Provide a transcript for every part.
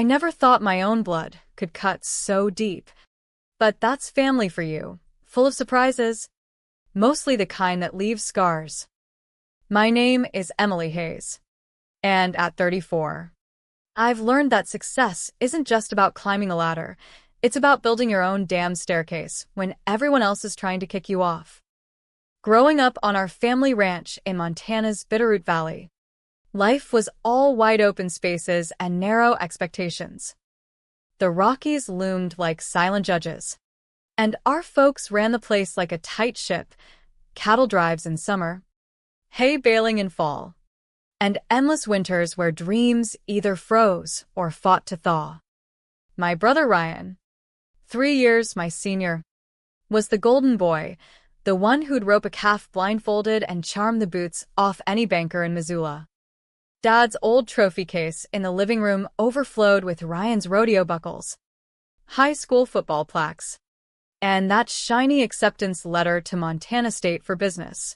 I never thought my own blood could cut so deep. But that's family for you, full of surprises, mostly the kind that leaves scars. My name is Emily Hayes, and at 34, I've learned that success isn't just about climbing a ladder, it's about building your own damn staircase when everyone else is trying to kick you off. Growing up on our family ranch in Montana's Bitterroot Valley, life was all wide-open spaces and narrow expectations. The Rockies loomed like silent judges, and our folks ran the place like a tight ship, cattle drives in summer, hay baling in fall, and endless winters where dreams either froze or fought to thaw. My brother Ryan, 3 years my senior, was the golden boy, the one who'd rope a calf blindfolded and charm the boots off any banker in Missoula. Dad's old trophy case in the living room overflowed with Ryan's rodeo buckles, high school football plaques, and that shiny acceptance letter to Montana State for business.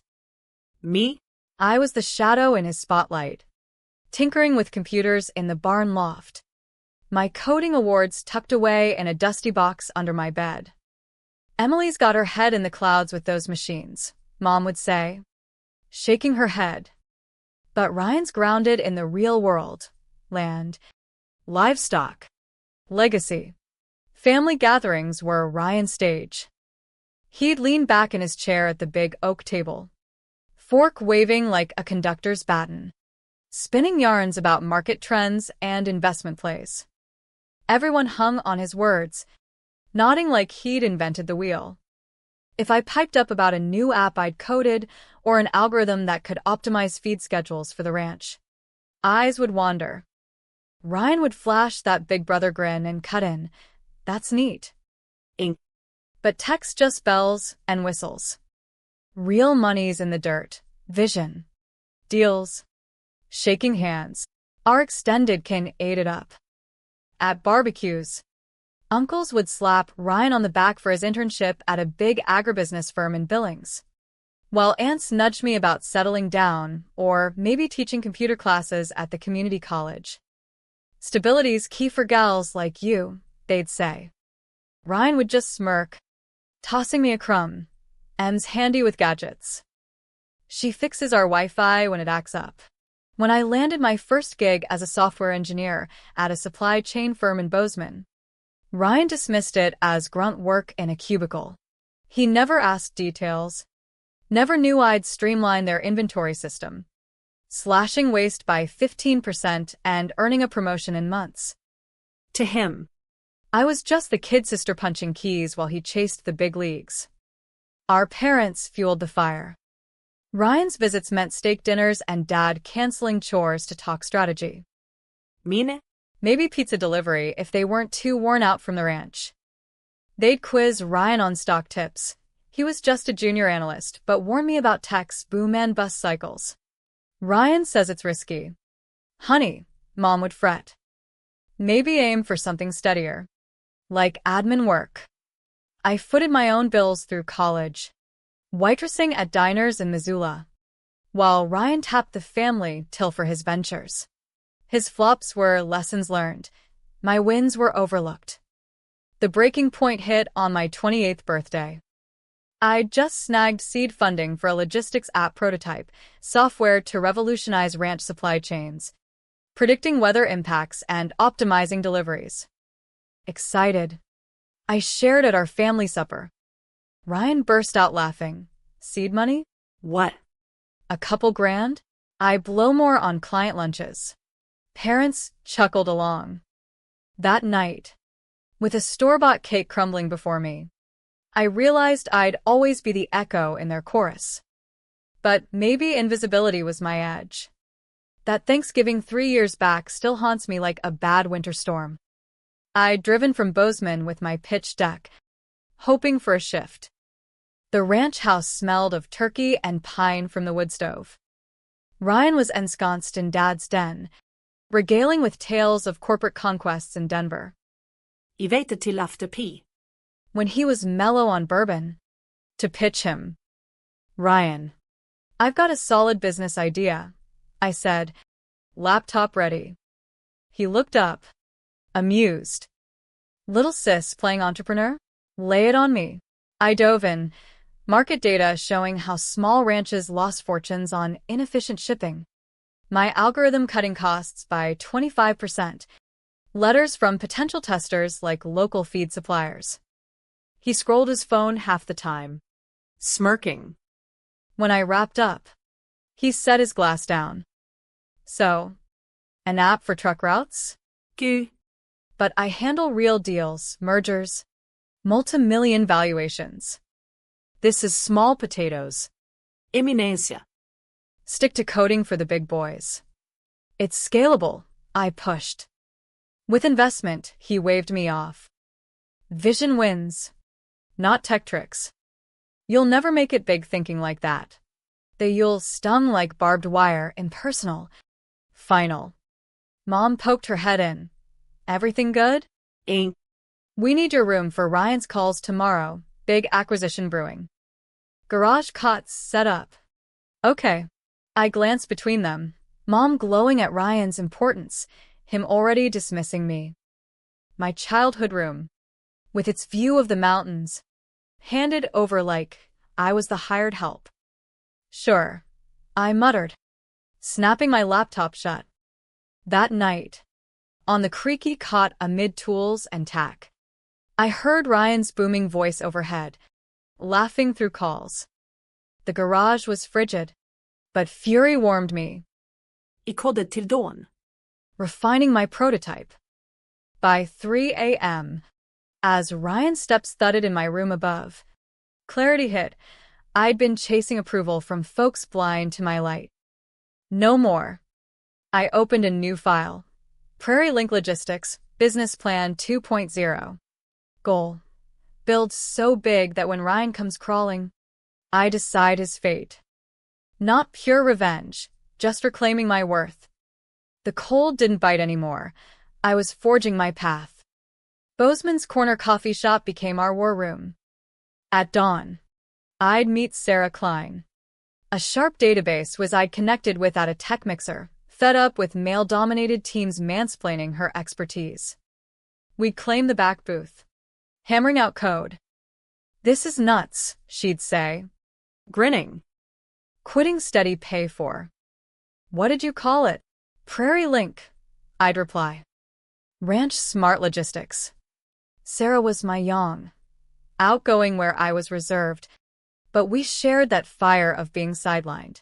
Me? I was the shadow in his spotlight, tinkering with computers in the barn loft, my coding awards tucked away in a dusty box under my bed. Emily's got her head in the clouds with those machines, Mom would say, shaking her head. But Ryan's grounded in the real world, land, livestock, legacy. Family gatherings were Ryan's stage. He'd lean back in his chair at the big oak table, fork waving like a conductor's baton, spinning yarns about market trends and investment plays. Everyone hung on his words, nodding like he'd invented the wheel. If I piped up about a new app I'd coded or an algorithm that could optimize feed schedules for the ranch, eyes would wander. Ryan would flash that big brother grin and cut in, "That's neat." Ink. But tech's just bells and whistles. Real money's in the dirt, vision, deals, shaking hands. Our extended kin ate it up. At barbecues, uncles would slap Ryan on the back for his internship at a big agribusiness firm in Billings, while aunts nudged me about settling down or maybe teaching computer classes at the community college. "Stability's key for gals like you," they'd say. Ryan would just smirk, tossing me a crumb. "Em's handy with gadgets. She fixes our Wi-Fi when it acts up." When I landed my first gig as a software engineer at a supply chain firm in Bozeman, Ryan dismissed it as grunt work in a cubicle. He never asked details, never knew I'd streamline their inventory system, slashing waste by 15% and earning a promotion in months. To him, I was just the kid sister punching keys while he chased the big leagues. Our parents fueled the fire. Ryan's visits meant steak dinners and Dad canceling chores to talk strategy. Mine? Maybe pizza delivery if they weren't too worn out from the ranch. They'd quiz Ryan on stock tips. He was just a junior analyst, but warned me about tech's boom and bust cycles. "Ryan says it's risky." "Honey," Mom would fret. "Maybe aim for something steadier, like admin work." I footed my own bills through college, waitressing at diners in Missoula, while Ryan tapped the family till for his ventures. His flops were lessons learned. My wins were overlooked. The breaking point hit on my 28th birthday. I'd just snagged seed funding for a logistics app prototype, software to revolutionize ranch supply chains, predicting weather impacts and optimizing deliveries. Excited, I shared at our family supper. Ryan burst out laughing. "Seed money? What? A couple grand? I blow more on client lunches." Parents chuckled along. That night, with a store-bought cake crumbling before me, I realized I'd always be the echo in their chorus. But maybe invisibility was my edge. That Thanksgiving 3 years back still haunts me like a bad winter storm. I'd driven from Bozeman with my pitch deck, hoping for a shift. The ranch house smelled of turkey and pine from the wood stove. Ryan was ensconced in Dad's den, regaling with tales of corporate conquests in Denver. I vete till after P. When he was mellow on bourbon, to pitch him. "Ryan, I've got a solid business idea," I said, laptop ready. He looked up, amused. Little sis playing entrepreneur? Lay it on me. I dove in. Market data showing how small ranches lost fortunes on inefficient shipping. My algorithm cutting costs by 25%. Letters from potential testers like local feed suppliers. He scrolled his phone half the time, smirking. When I wrapped up, he set his glass down. So, an app for truck routes? Gud. But I handle real deals, mergers, multi-million valuations. This is small potatoes. Eminencia. Stick to coding for the big boys. It's scalable, I pushed. With investment, he waved me off. Vision wins. Not tech tricks. You'll never make it big thinking like that. You'll stung like barbed wire, impersonal. Final. Mom poked her head in. Everything good? Ink. We need your room for Ryan's calls tomorrow. Big acquisition brewing. Garage cots set up. Okay. I glanced between them. Mom glowing at Ryan's importance, him already dismissing me. My childhood room, with its view of the mountains, handed over like I was the hired help. Sure, I muttered, snapping my laptop shut. That night, on the creaky cot amid tools and tack, I heard Ryan's booming voice overhead, laughing through calls. The garage was frigid, but fury warmed me. I kodde till dawn. Refining my prototype. By 3 a.m., as Ryan's steps thudded in my room above, clarity hit. I'd been chasing approval from folks blind to my light. No more. I opened a new file. Prairie Link Logistics, Business Plan 2.0. Goal. Build so big that when Ryan comes crawling, I decide his fate. Not pure revenge, just reclaiming my worth. The cold didn't bite anymore. I was forging my path. Bozeman's Corner coffee shop became our war room. At dawn, I'd meet Sarah Klein. A sharp database was I'd connected with at a tech mixer, fed up with male-dominated teams mansplaining her expertise. We'd claim the back booth, hammering out code. This is nuts, she'd say, grinning. Quitting steady pay for. What did you call it? Prairie Link, I'd reply. Ranch Smart Logistics. Sarah was my young, outgoing where I was reserved, but we shared that fire of being sidelined.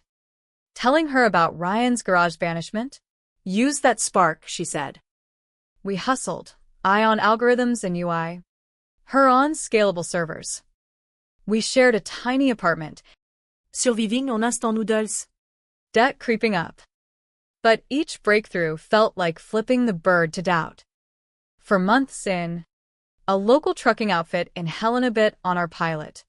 Telling her about Ryan's garage banishment? Use that spark, she said. We hustled, I on algorithms and UI, her on scalable servers. We shared a tiny apartment. Surviving en instant noodles. Debt creeping up. But each breakthrough felt like flipping the bird to doubt. For months in, a local trucking outfit in Helena bit on our pilot.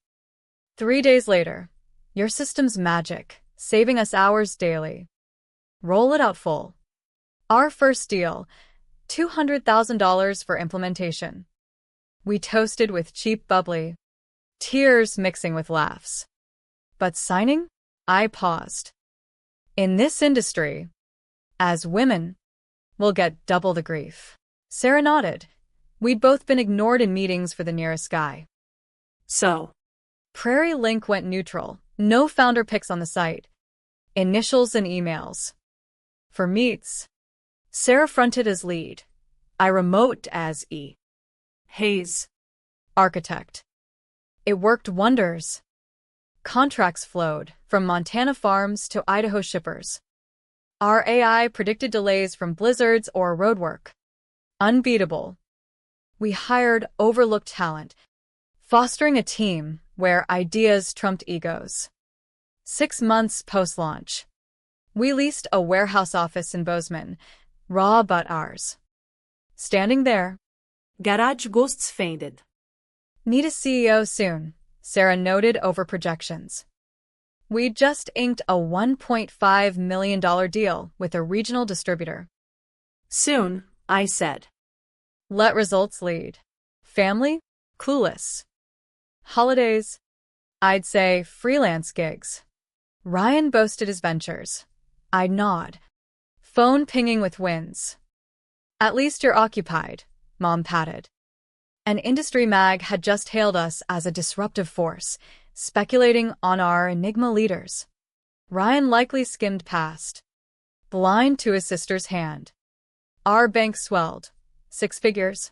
3 days later, your system's magic, saving us hours daily. Roll it out full. Our first deal, $200,000 for implementation. We toasted with cheap bubbly, tears mixing with laughs. But signing? I paused. In this industry, as women, we'll get double the grief. Sarah nodded. We'd both been ignored in meetings for the nearest guy. So, Prairie Link went neutral. No founder pics on the site. Initials and emails. For meets, Sarah fronted as lead. I remote as E. Hayes. Architect. It worked wonders. Contracts flowed from Montana farms to Idaho shippers. Our AI predicted delays from blizzards or roadwork. Unbeatable. We hired overlooked talent, fostering a team where ideas trumped egos. 6 months post-launch, we leased a warehouse office in Bozeman, raw but ours. Standing there, Garage ghosts fainted. Need a CEO soon, Sarah noted over projections. We'd just inked a $1.5 million deal with a regional distributor. Soon, I said. Let results lead. Family? Clueless. Holidays? I'd say freelance gigs. Ryan boasted his ventures. I'd nod. Phone pinging with wins. At least you're occupied, Mom patted. An industry mag had just hailed us as a disruptive force, speculating on our enigma leaders. Ryan likely skimmed past, blind to his sister's hand. Our bank swelled. 6 figures.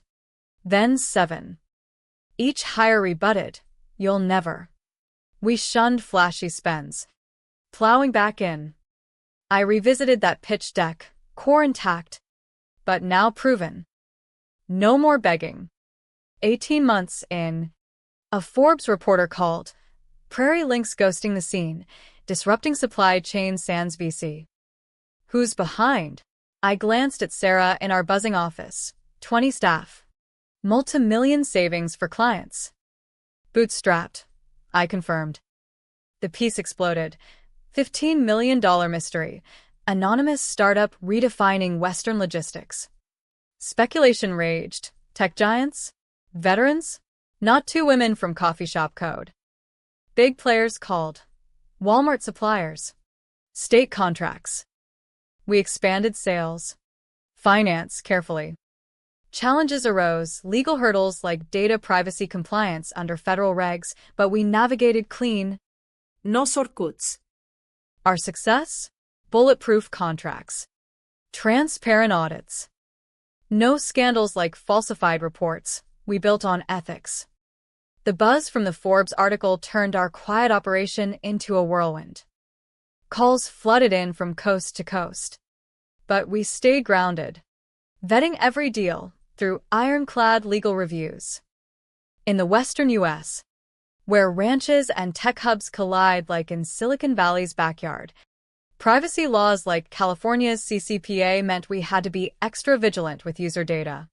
Then 7. Each hire rebutted, "You'll never." We shunned flashy spends. Plowing back in, I revisited that pitch deck, core intact, but now proven. No more begging. 18 months in, a Forbes reporter called, "Prairie Link's ghosting the scene, disrupting supply chain sans VC." Who's behind? I glanced at Sarah in our buzzing office. 20 staff. Multi-million savings for clients. Bootstrapped, I confirmed. The piece exploded. $15 million mystery. Anonymous startup redefining Western logistics. Speculation raged. Tech giants? Veterans? Not 2 women from coffee shop code. Big players called. Walmart suppliers. State contracts. We expanded sales. Finance carefully. Challenges arose, legal hurdles like data privacy compliance under federal regs, but we navigated clean. No shortcuts. Our success? Bulletproof contracts. Transparent audits. No scandals like falsified reports. We built on ethics. The buzz from the Forbes article turned our quiet operation into a whirlwind. Calls flooded in from coast to coast. But we stayed grounded, vetting every deal through ironclad legal reviews. In the western U.S., where ranches and tech hubs collide like in Silicon Valley's backyard, privacy laws like California's CCPA meant we had to be extra vigilant with user data.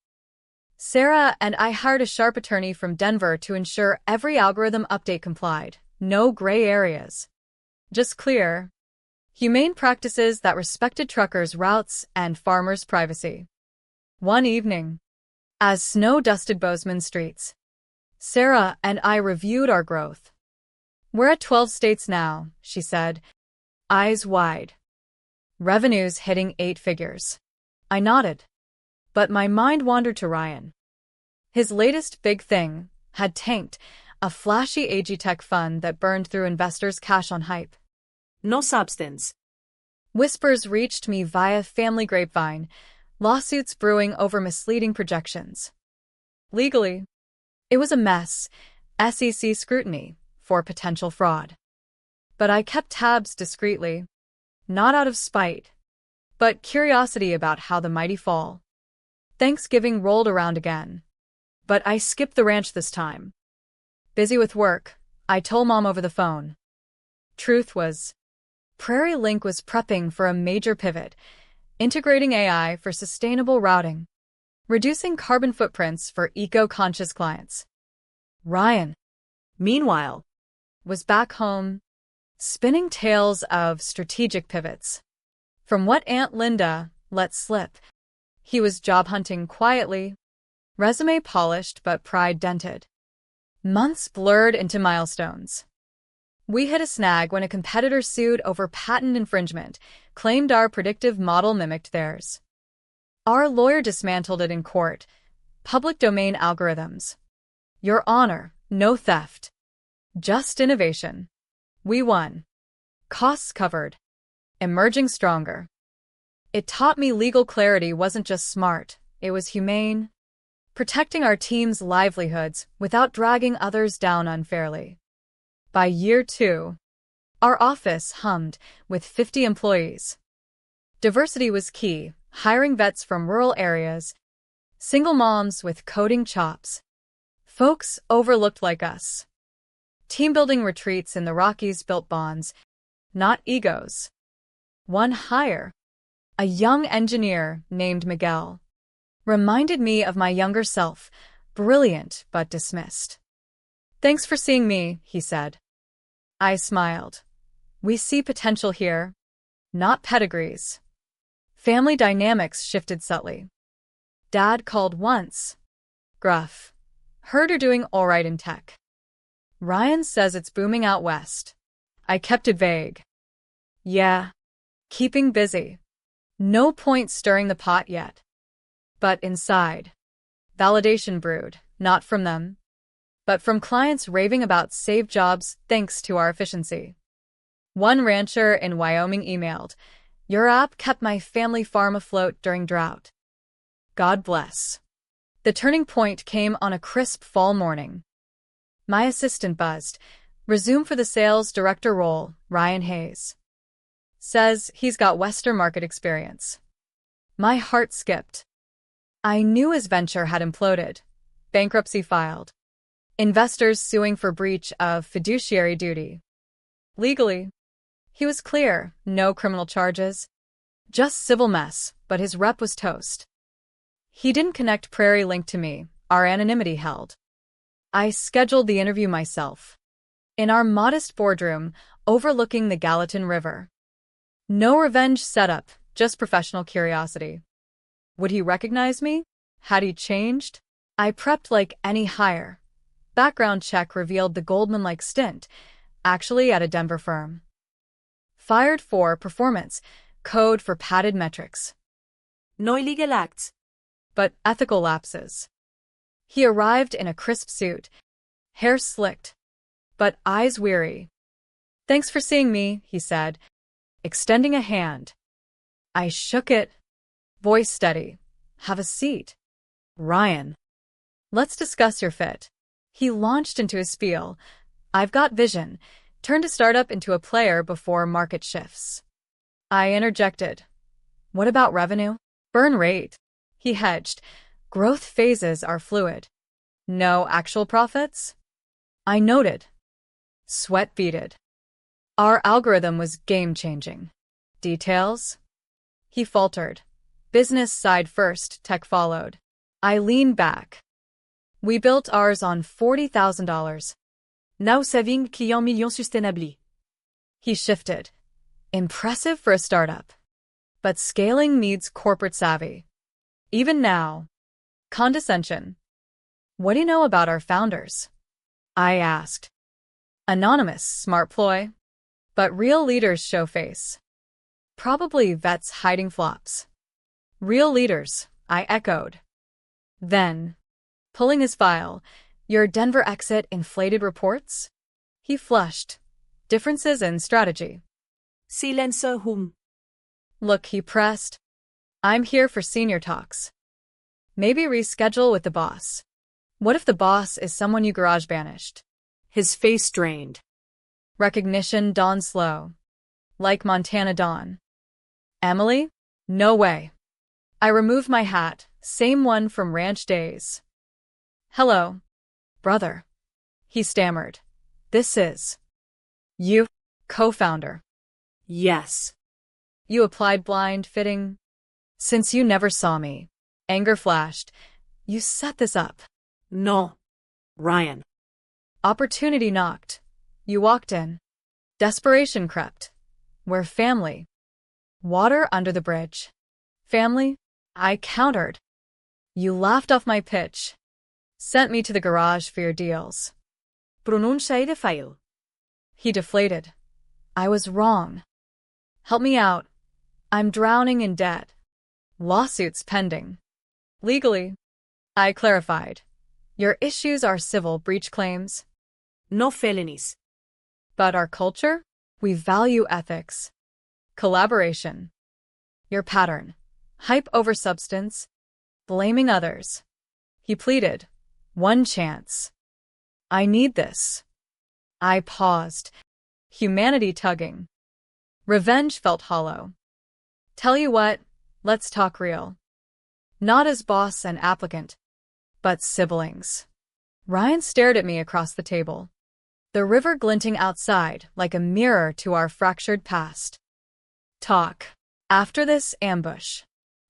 Sarah and I hired a sharp attorney from Denver to ensure every algorithm update complied. No gray areas. Just clear, humane practices that respected truckers' routes and farmers' privacy. One evening, as snow dusted Bozeman streets, Sarah and I reviewed our growth. "We're at 12 states now," she said, eyes wide. "Revenues hitting 8 figures." I nodded, but my mind wandered to Ryan. His latest big thing had tanked, a flashy ag-tech fund that burned through investors' cash on hype. No substance. Whispers reached me via family grapevine, lawsuits brewing over misleading projections. Legally, it was a mess, SEC scrutiny for potential fraud. But I kept tabs discreetly, not out of spite, but curiosity about how the mighty fall. Thanksgiving rolled around again, but I skipped the ranch this time. Busy with work, I told Mom over the phone. Truth was, Prairie Link was prepping for a major pivot, integrating AI for sustainable routing, reducing carbon footprints for eco-conscious clients. Ryan, Meanwhile, was back home, spinning tales of strategic pivots. From what Aunt Linda let slip, he was job hunting quietly, resume polished but pride dented. Months blurred into milestones. We hit a snag when a competitor sued over patent infringement, claimed our predictive model mimicked theirs. Our lawyer dismantled it in court. Public domain algorithms. Your Honor, no theft. Just innovation. We won. Costs covered. Emerging stronger. It taught me legal clarity wasn't just smart, it was humane. Protecting our team's livelihoods without dragging others down unfairly. By year 2, our office hummed with 50 employees. Diversity was key, hiring vets from rural areas, single moms with coding chops, folks overlooked like us. Team-building retreats in the Rockies built bonds, not egos. One hire, a young engineer named Miguel, reminded me of my younger self, brilliant but dismissed. "Thanks for seeing me," he said. I smiled. "We see potential here, not pedigrees." Family dynamics shifted subtly. Dad called once. Gruff. "Heard you're doing all right in tech." "Ryan says it's booming out west." I kept it vague. "Yeah, keeping busy. No point stirring the pot yet." But inside, Validation brewed, not from them, but from clients raving about saved jobs thanks to our efficiency. One rancher in Wyoming emailed, "Your app kept my family farm afloat during drought." God bless. The turning point came on a crisp fall morning. My assistant buzzed, "Resume for the sales director role, Ryan Hayes. Says he's got Western market experience." My heart skipped. I knew his venture had imploded. Bankruptcy filed. Investors suing for breach of fiduciary duty. Legally, he was clear, no criminal charges. Just civil mess, but his rep was toast. He didn't connect Prairie Link to me, our anonymity held. I scheduled the interview myself. In our modest boardroom, overlooking the Gallatin River. No revenge setup, just professional curiosity. Would he recognize me? Had he changed? I prepped like any hire. Background check revealed the Goldman-like stint, actually at a Denver firm. Fired for performance, code for padded metrics. No illegal acts. But ethical lapses. He arrived in a crisp suit, hair slicked, but eyes weary. "Thanks for seeing me," he said, extending a hand. I shook it, voice steady. "Have a seat." "Ryan, let's discuss your fit." He launched into his spiel. "I've got vision. Turned a startup into a player before market shifts." I interjected. "What about revenue?" "Burn rate." He hedged. "Growth phases are fluid." "No actual profits?" I noted. Sweat beaded. Our algorithm was game-changing. "Details?" He faltered. "Business side first, tech followed." I leaned back. "We built ours on $40,000. Now saving client millions sustainably." He shifted. "Impressive for a startup. But scaling needs corporate savvy. Even now." Condescension. "What do you know about our founders?" I asked. Anonymous, smart ploy. But real leaders show face. Probably vets hiding flops. "Real leaders," I echoed. Then, pulling his file, "Your Denver exit inflated reports?" He flushed. "Differences in strategy." Silence whom? "Look," he pressed. "I'm here for senior talks. Maybe reschedule with the boss." "What if the boss is someone you garage banished?" His face strained. Recognition dawned slow. Like Montana dawn. "Emily? No way." I removed my hat, same one from ranch days. "Hello, brother," he stammered. "This is you, co-founder." Yes. "You applied blind fitting?" "Since you never saw me." Anger flashed. "You set this up." No. Ryan. Opportunity knocked. You walked in. Desperation crept. We're family. Water under the bridge. Family? I countered. You laughed off my pitch. Sent me to the garage for your deals. Pronuncia de fail. He deflated. I was wrong. Help me out. I'm drowning in debt. Lawsuits pending. Legally. I clarified. Your issues are civil breach claims. No felonies. But our culture? We value ethics. Collaboration. Your pattern. Hype over substance. Blaming others. He pleaded. One chance. I need this. I paused. Humanity tugging. Revenge felt hollow. Tell you what, let's talk real. Not as boss and applicant, but siblings. Ryan stared at me across the table. The river glinting outside like a mirror to our fractured past. Talk. After this ambush.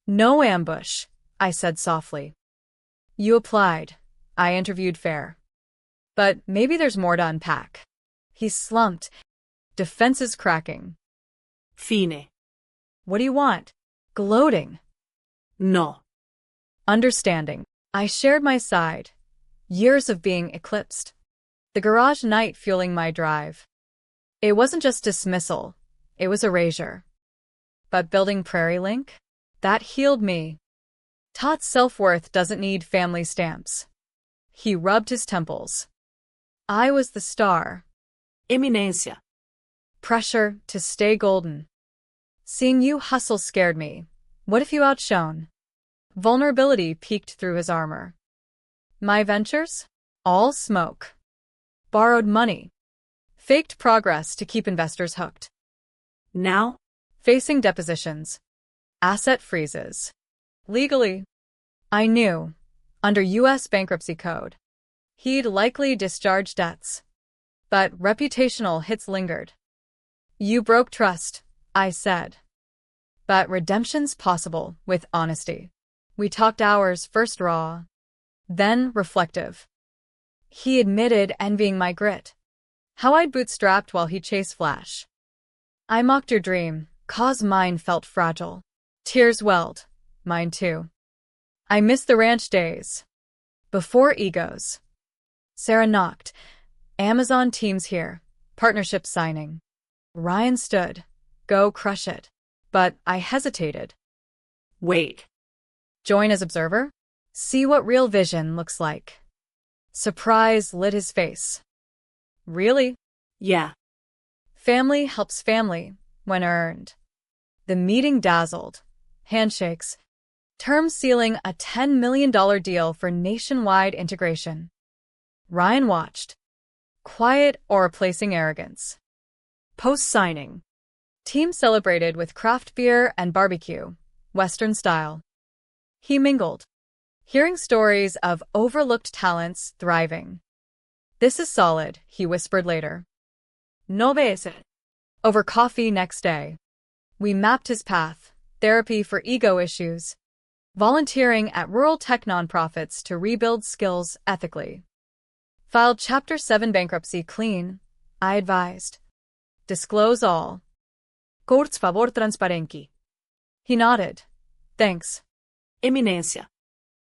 No ambush, I said softly. You applied. I interviewed fair. But maybe there's more to unpack. He slumped. Defenses cracking. Fine. What do you want? Gloating. No. Understanding. I shared my side. Years of being eclipsed. The garage night fueling my drive. It wasn't just dismissal. It was erasure. But building Prairie Link? That healed me. Todd's self-worth doesn't need family stamps. He rubbed his temples. I was the star. Eminencia. Pressure to stay golden. Seeing you hustle scared me. What if you outshone? Vulnerability peeked through his armor. My ventures? All smoke. Borrowed money. Faked progress to keep investors hooked. Now? Facing depositions. Asset freezes. Legally. I knew, under U.S. bankruptcy code, he'd likely discharge debts. But reputational hits lingered. You broke trust, I said. But redemption's possible with honesty. We talked hours, first raw, then reflective. He admitted envying my grit. How I'd bootstrapped while he chased flash. I mocked your dream, 'cause mine felt fragile. Tears welled. Mine too. I miss the ranch days. Before egos. Sarah knocked. Amazon team's here. Partnership signing. Ryan stood. Go crush it. But I hesitated. Wait. Join as observer? See what real vision looks like. Surprise lit his face. Really? Yeah. Family helps family, when earned. The meeting dazzled. Handshakes. Terms sealing a $10 million deal for nationwide integration. Ryan watched. Quiet or replacing arrogance. Post-signing. Team celebrated with craft beer and barbecue, Western style. He mingled, hearing stories of overlooked talents thriving. This is solid, he whispered later. No ves. Over coffee next day. We mapped his path, therapy for ego issues, volunteering at rural tech nonprofits to rebuild skills ethically. Filed Chapter 7 bankruptcy clean, I advised. Disclose all. Courts favor transparency. He nodded. Thanks. Eminencia.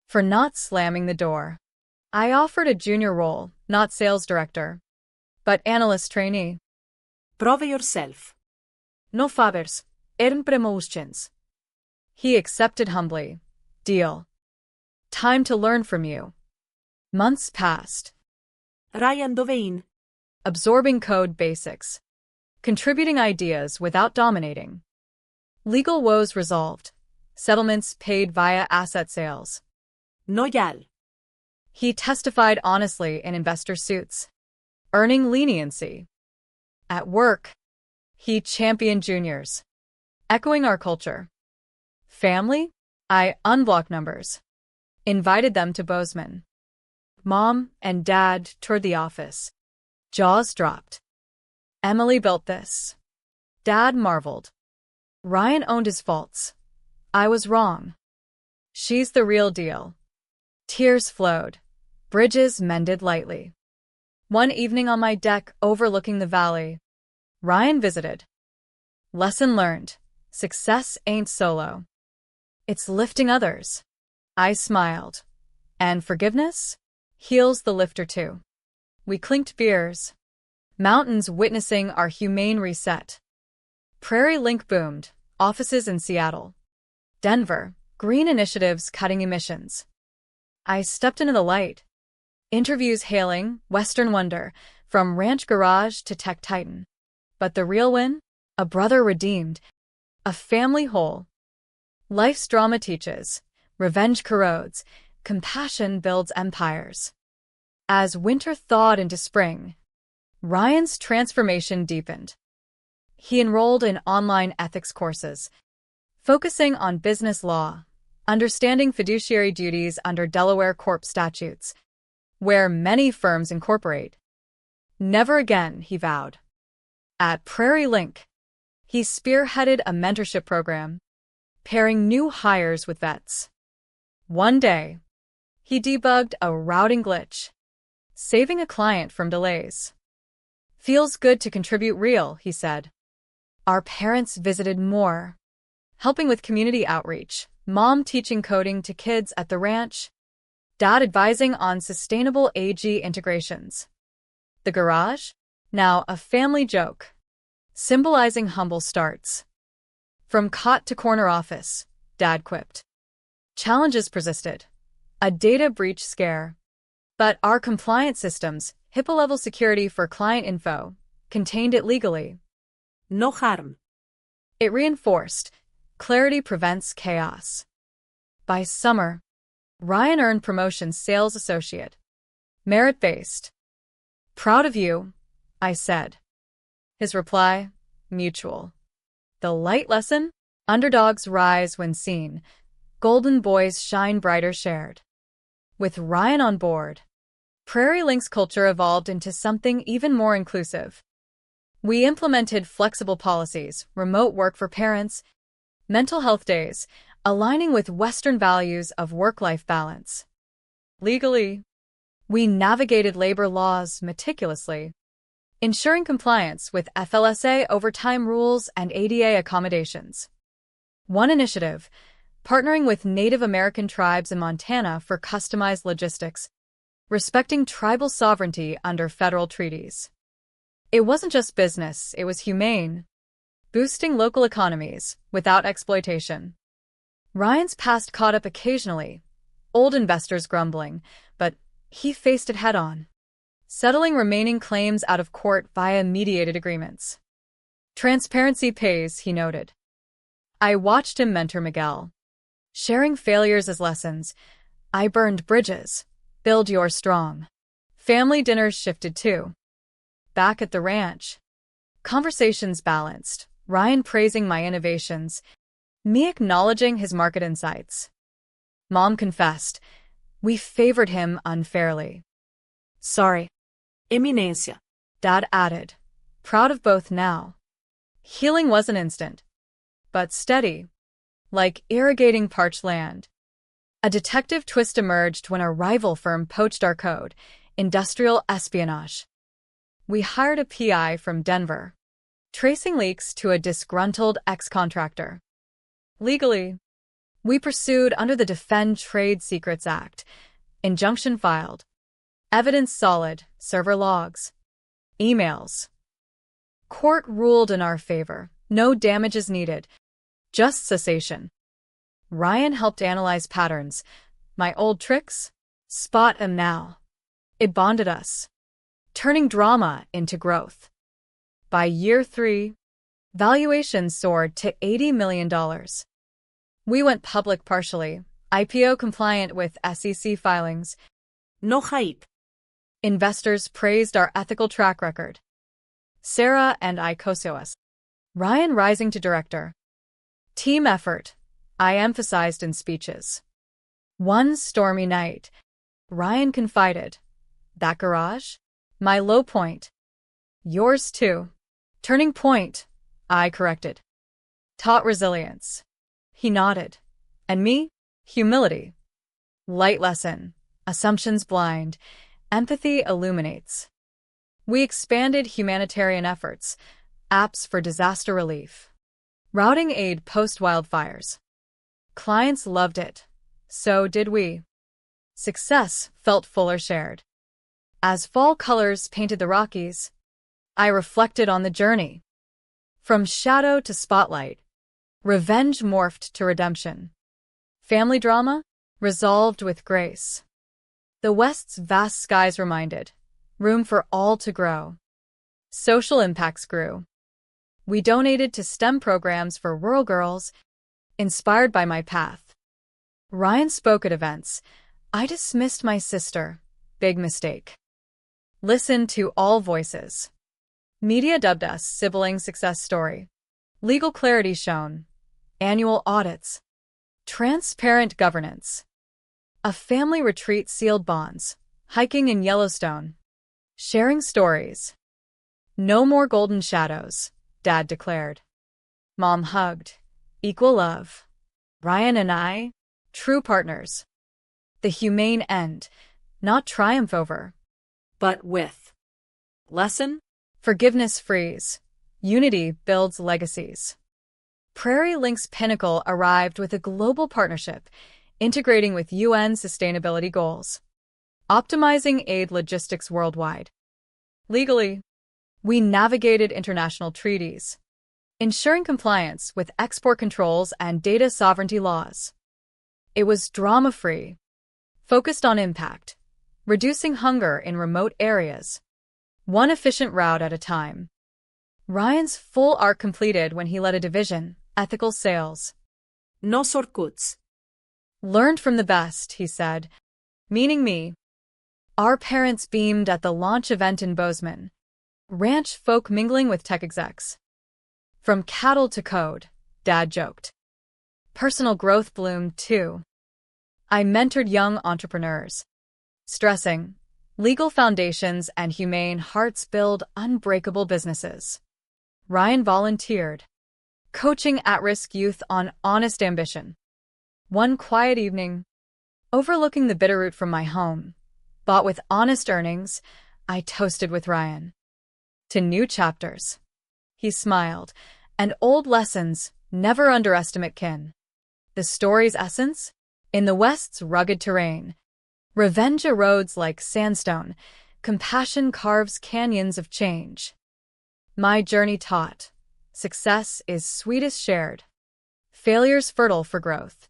For not slamming the door. I offered a junior role, not sales director, but analyst trainee. Prove yourself. No favors, earn promotions. He accepted humbly. Deal. Time to learn from you. Months passed. Ryan Dovein. Absorbing code basics. Contributing ideas without dominating. Legal woes resolved. Settlements paid via asset sales. No yal. He testified honestly in investor suits, earning leniency. At work, he championed juniors, echoing our culture. Family? I unblocked numbers. Invited them to Bozeman. Mom and Dad toured the office. Jaws dropped. Emily built this. Dad marveled. Ryan owned his faults. I was wrong. She's the real deal. Tears flowed. Bridges mended lightly. One evening on my deck overlooking the valley, Ryan visited. Lesson learned. Success ain't solo. It's lifting others. I smiled. And forgiveness? Heals the lifter too. We clinked beers. Mountains witnessing our humane reset. Prairie Link boomed. Offices in Seattle. Denver. Green initiatives cutting emissions. I stepped into the light. Interviews hailing, Western wonder, from ranch garage to tech titan. But the real win? A brother redeemed. A family whole. Life's drama teaches. Revenge corrodes. Compassion builds empires. As winter thawed into spring, Ryan's transformation deepened. He enrolled in online ethics courses, focusing on business law, understanding fiduciary duties under Delaware Corp statutes, where many firms incorporate. Never again, he vowed. At Prairie Link, he spearheaded a mentorship program, pairing new hires with vets. One day, he debugged a routing glitch, saving a client from delays. Feels good to contribute real, he said. Our parents visited more, helping with community outreach, mom teaching coding to kids at the ranch, dad advising on sustainable AG integrations. The garage? Now a family joke, symbolizing humble starts. From cot to corner office, Dad quipped. Challenges persisted. A data breach scare. But our compliance systems, HIPAA-level security for client info, contained it legally. No harm. It reinforced, clarity prevents chaos. By summer, Ryan earned promotion sales associate. Merit-based. Proud of you, I said. His reply, mutual. The light lesson? Underdogs rise when seen. Golden boys shine brighter shared. With Ryan on board, Prairie Link's culture evolved into something even more inclusive. We implemented flexible policies, remote work for parents, mental health days, aligning with Western values of work-life balance. Legally, we navigated labor laws meticulously, ensuring compliance with FLSA overtime rules and ADA accommodations. One initiative, partnering with Native American tribes in Montana for customized logistics, respecting tribal sovereignty under federal treaties. It wasn't just business, it was humane, boosting local economies without exploitation. Ryan's past caught up occasionally, old investors grumbling, but he faced it head-on, settling remaining claims out of court via mediated agreements. Transparency pays, he noted. I watched him mentor Miguel. Sharing failures as lessons, I burned bridges, build yours strong. Family dinners shifted too. Back at the ranch, conversations balanced, Ryan praising my innovations, me acknowledging his market insights. Mom confessed, we favored him unfairly. Sorry, Eminencia. Dad added, proud of both now. Healing wasn't instant, but steady, like irrigating parched land. A detective twist emerged when a rival firm poached our code, industrial espionage. We hired a PI from Denver, tracing leaks to a disgruntled ex-contractor. Legally, we pursued under the Defend Trade Secrets Act, injunction filed, evidence solid, server logs, emails. Court ruled in our favor, no damages needed, just cessation. Ryan helped analyze patterns, my old tricks, spot 'em now. It bonded us, turning drama into growth. By year 3, valuations soared to $80 million. We went public partially, IPO compliant with SEC filings. No hype. Investors praised our ethical track record. Sarah and I co-CEOs. Ryan rising to director. Team effort, I emphasized in speeches. One stormy night, Ryan confided, that garage? My low point. Yours too. Turning point, I corrected. Taught resilience. He nodded. And me? Humility. Light lesson. Assumptions blind. Empathy illuminates. We expanded humanitarian efforts, apps for disaster relief, routing aid post-wildfires. Clients loved it. So did we. Success felt fuller shared. As fall colors painted the Rockies, I reflected on the journey. From shadow to spotlight, revenge morphed to redemption. Family drama, resolved with grace. The West's vast skies reminded, room for all to grow. Social impacts grew. We donated to STEM programs for rural girls, inspired by my path. Ryan spoke at events. I dismissed my sister. Big mistake. Listened to all voices. Media dubbed us sibling success story. Legal clarity shown. Annual audits. Transparent governance. A family retreat sealed bonds. Hiking in Yellowstone. Sharing stories. No more golden shadows, Dad declared. Mom hugged. Equal love. Ryan and I, true partners. The humane end, not triumph over. But with. Lesson? Forgiveness frees. Unity builds legacies. Prairie Link's pinnacle arrived with a global partnership, integrating with UN sustainability goals. Optimizing aid logistics worldwide. Legally, we navigated international treaties, ensuring compliance with export controls and data sovereignty laws. It was drama-free, focused on impact, reducing hunger in remote areas, one efficient route at a time. Ryan's full arc completed when he led a division, ethical sales. Nos orkuts. Learned from the best, he said, meaning me. Our parents beamed at the launch event in Bozeman. Ranch folk mingling with tech execs. From cattle to code, Dad joked. Personal growth bloomed, too. I mentored young entrepreneurs, stressing, legal foundations and humane hearts build unbreakable businesses. Ryan volunteered, coaching at-risk youth on honest ambition. One quiet evening, overlooking the Bitterroot from my home, bought with honest earnings, I toasted with Ryan. To new chapters. He smiled, and old lessons, never underestimate kin. The story's essence? In the West's rugged terrain, revenge erodes like sandstone, compassion carves canyons of change. My journey taught, success is sweetest shared, failure's fertile for growth.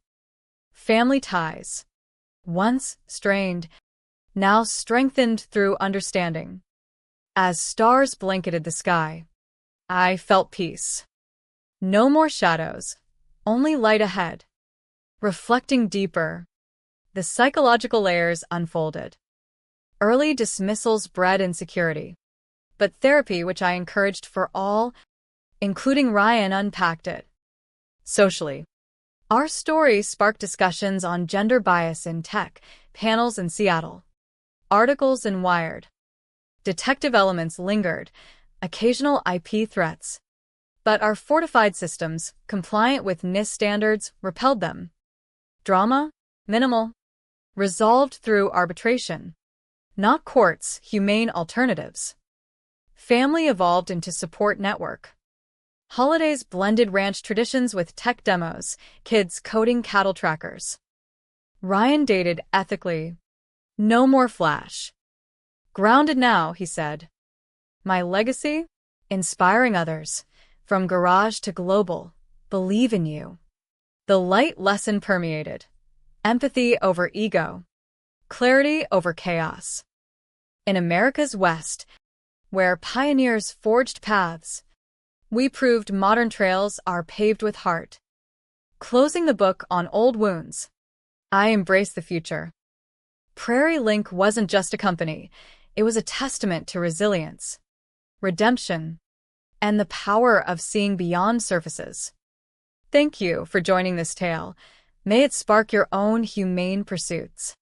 Family ties, once strained, now strengthened through understanding. As stars blanketed the sky, I felt peace. No more shadows, only light ahead. Reflecting deeper, the psychological layers unfolded. Early dismissals bred insecurity, but therapy, which I encouraged for all, including Ryan, unpacked it. Socially, our story sparked discussions on gender bias in tech, panels in Seattle, articles in Wired. Detective elements lingered, occasional IP threats. But our fortified systems, compliant with NIST standards, repelled them. Drama? Minimal. Resolved through arbitration. Not courts, humane alternatives. Family evolved into support network. Holidays blended ranch traditions with tech demos, kids coding cattle trackers. Ryan dated ethically. No more flash. Grounded now, he said. My legacy? Inspiring others. From garage to global. Believe in you. The light lesson permeated. Empathy over ego. Clarity over chaos. In America's West, where pioneers forged paths, we proved modern trails are paved with heart. Closing the book on old wounds, I embrace the future. Prairie Link wasn't just a company, it was a testament to resilience, redemption, and the power of seeing beyond surfaces. Thank you for joining this tale. May it spark your own humane pursuits.